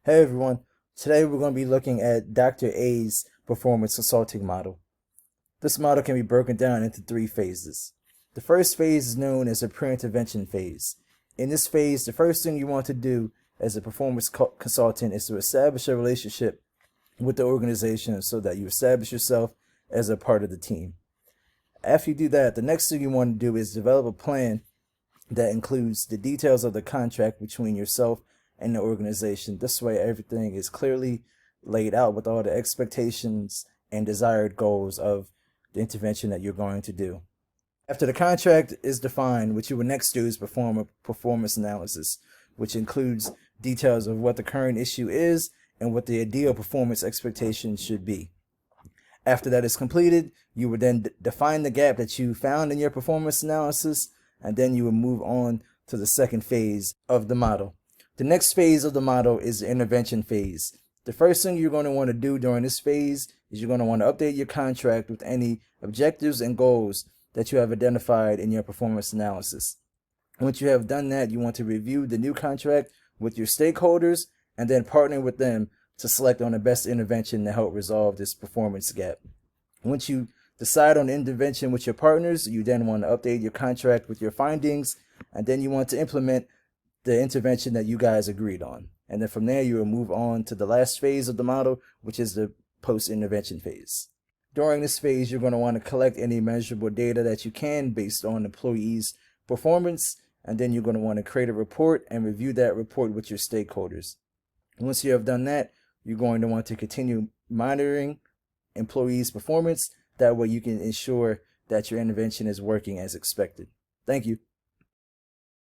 Hey everyone, today we're going to be looking at Dr. A's performance consulting model. This model can be broken down into 3 phases. The first phase is known as a pre-intervention phase. In this phase, the first thing you want to do as a performance consultant is to establish a relationship with the organization so that you establish yourself as a part of the team. After you do that, the next thing you want to do is develop a plan that includes the details of the contract between yourself and the organization. This way everything is clearly laid out with all the expectations and desired goals of the intervention that you're going to do. After the contract is defined, what you will next do is perform a performance analysis, which includes details of what the current issue is and what the ideal performance expectations should be. After that is completed, you would then define the gap that you found in your performance analysis, and then you will move on to the second phase of the model. The next phase of the model is the intervention phase. The first thing you're going to want to do during this phase is you're going to want to update your contract with any objectives and goals that you have identified in your performance analysis. Once you have done that, you want to review the new contract with your stakeholders and then partner with them to select on the best intervention to help resolve this performance gap. Once you decide on the intervention with your partners, you then want to update your contract with your findings, and then you want to implement the intervention that you guys agreed on. And then from there, you will move on to the last phase of the model, which is the post-intervention phase. During this phase, you're going to want to collect any measurable data that you can based on employees' performance, and then you're going to want to create a report and review that report with your stakeholders. Once you have done that, you're going to want to continue monitoring employees' performance. That way you can ensure that your intervention is working as expected. Thank you.